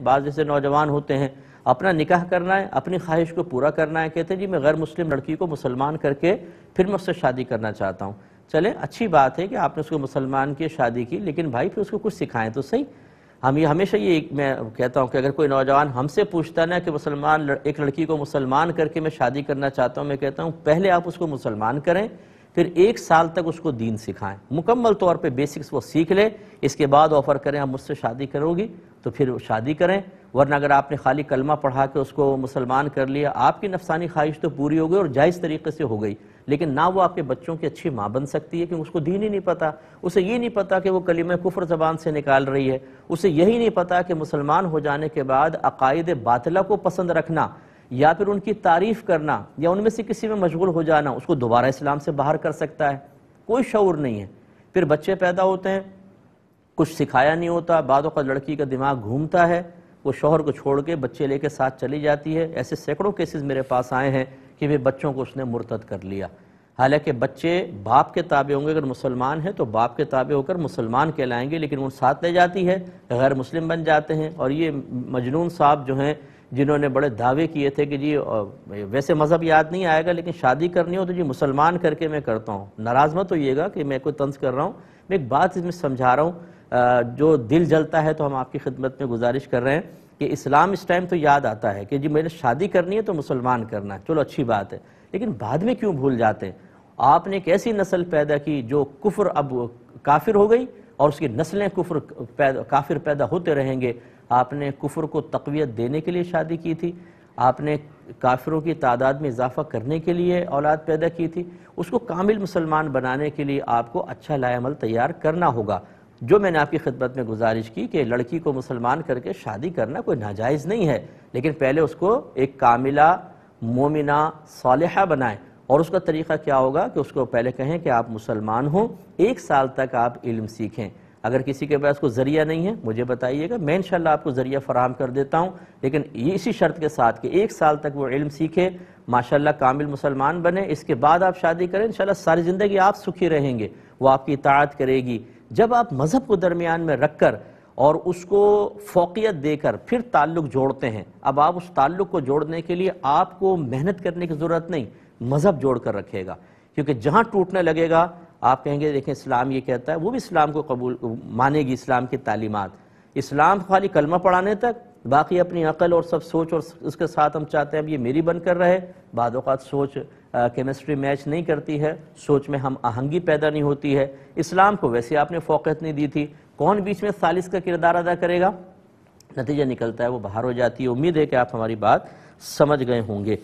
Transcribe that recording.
بعض جیسے نوجوان ہوتے ہیں، اپنا نکاح کرنا ہے، اپنی خواہش کو پورا کرنا ہے، کہتے ہیں جی میں غیر مسلم لڑکی کو مسلمان کر کے پھر میں اس سے شادی کرنا چاہتا ہوں۔ چلیں اچھی بات ہے کہ آپ نے اس کو مسلمان کی شادی کی، لیکن بھائی پھر اس کو کچھ سکھائیں تو صحیح۔ ہم یہ ہمیشہ یہ میں کہتا ہوں کہ اگر کوئی نوجوان ہم سے پوچھتا نا کہ ایک لڑکی کو مسلمان کر کے میں شادی کرنا چاہتا ہوں، میں کہتا ہوں پہلے آپ اس کو مسلمان کریں، پھر 1 سال تک اس کو دین سکھائیں، مکمل طور پہ بیسکس وہ سیکھ لے، اس کے بعد آفر کریں ہم مجھ سے شادی کرو گی تو پھر شادی کریں۔ ورنہ اگر آپ نے خالی کلمہ پڑھا کے اس کو مسلمان کر لیا، آپ کی نفسانی خواہش تو پوری ہو گئی اور جائز طریقے سے ہو گئی، لیکن نہ وہ آپ کے بچوں کی اچھی ماں بن سکتی ہے کیونکہ اس کو دین ہی نہیں پتا، اسے یہ نہیں پتا کہ وہ کلمہ کفر زبان سے نکال رہی ہے، اسے یہی نہیں پتا کہ مسلمان ہو جانے کے بعد عقائد باطلہ کو پسند رکھنا یا پھر ان کی تعریف کرنا یا ان میں سے کسی میں مشغول ہو جانا اس کو دوبارہ اسلام سے باہر کر سکتا ہے۔ کوئی شعور نہیں ہے۔ پھر بچے پیدا ہوتے ہیں، کچھ سکھایا نہیں ہوتا، بعد اوقات لڑکی کا دماغ گھومتا ہے، وہ شوہر کو چھوڑ کے بچے لے کے ساتھ چلی جاتی ہے۔ ایسے سینکڑوں کیسز میرے پاس آئے ہیں کہ وہ بچوں کو اس نے مرتد کر لیا، حالانکہ بچے باپ کے تابع ہوں گے، اگر مسلمان ہیں تو باپ کے تابع ہو کر مسلمان کہلائیں گے، لیکن وہ ساتھ لے جاتی ہے، غیر مسلم بن جاتے ہیں۔ اور یہ مجنون صاحب جو ہیں جنہوں نے بڑے دعوے کیے تھے کہ جی ویسے مذہب یاد نہیں آئے گا لیکن شادی کرنی ہو تو جی مسلمان کر کے میں کرتا ہوں، ناراض مت ہوئیے گا کہ میں کوئی طنز کر رہا ہوں، میں ایک بات اس میں سمجھا رہا ہوں، جو دل جلتا ہے تو ہم آپ کی خدمت میں گزارش کر رہے ہیں کہ اسلام اس ٹائم تو یاد آتا ہے کہ جی میں نے شادی کرنی ہے تو مسلمان کرنا ہے، چلو اچھی بات ہے، لیکن بعد میں کیوں بھول جاتے ہیں؟ آپ نے ایک ایسی نسل پیدا کی جو کفر اب کافر ہو گئی اور اس کی نسلیں کافر پیدا ہوتے رہیں گے۔ آپ نے کفر کو تقویت دینے کے لیے شادی کی تھی، آپ نے کافروں کی تعداد میں اضافہ کرنے کے لیے اولاد پیدا کی تھی، اس کو کامل مسلمان بنانے کے لیے آپ کو اچھا لائحہ عمل تیار کرنا ہوگا۔ جو میں نے آپ کی خدمت میں گزارش کی کہ لڑکی کو مسلمان کر کے شادی کرنا کوئی ناجائز نہیں ہے، لیکن پہلے اس کو ایک کاملہ مومنہ صالحہ بنائیں۔ اور اس کا طریقہ کیا ہوگا کہ اس کو پہلے کہیں کہ آپ مسلمان ہوں، 1 سال تک آپ علم سیکھیں۔ اگر کسی کے پاس کوئی ذریعہ نہیں ہے مجھے بتائیے گا، میں انشاءاللہ آپ کو ذریعہ فراہم کر دیتا ہوں، لیکن اسی شرط کے ساتھ کہ 1 سال تک وہ علم سیکھے، ماشاءاللہ کامل مسلمان بنے، اس کے بعد آپ شادی کریں، انشاءاللہ ساری زندگی آپ سکھی رہیں گے، وہ آپ کی اطاعت کرے گی۔ جب آپ مذہب کو درمیان میں رکھ کر اور اس کو فوقیت دے کر پھر تعلق جوڑتے ہیں، اب آپ اس تعلق کو جوڑنے کے لیے آپ کو محنت کرنے کی ضرورت نہیں، مذہب جوڑ کر رکھے گا، کیونکہ جہاں ٹوٹنے لگے گا آپ کہیں گے دیکھیں اسلام یہ کہتا ہے، وہ بھی اسلام کو قبول مانے گی، اسلام کی تعلیمات، اسلام خالی کلمہ پڑھانے تک، باقی اپنی عقل اور سب سوچ اور اس کے ساتھ ہم چاہتے ہیں اب یہ میری بن کر رہے۔ بعض اوقات سوچ کیمسٹری میچ نہیں کرتی ہے، سوچ میں ہم آہنگی پیدا نہیں ہوتی ہے، اسلام کو ویسے آپ نے فوقیت نہیں دی تھی، کون بیچ میں ثالث کا کردار ادا کرے گا؟ نتیجہ نکلتا ہے وہ باہر ہو جاتی ہے۔ امید ہے کہ آپ ہماری بات سمجھ گئے ہوں گے۔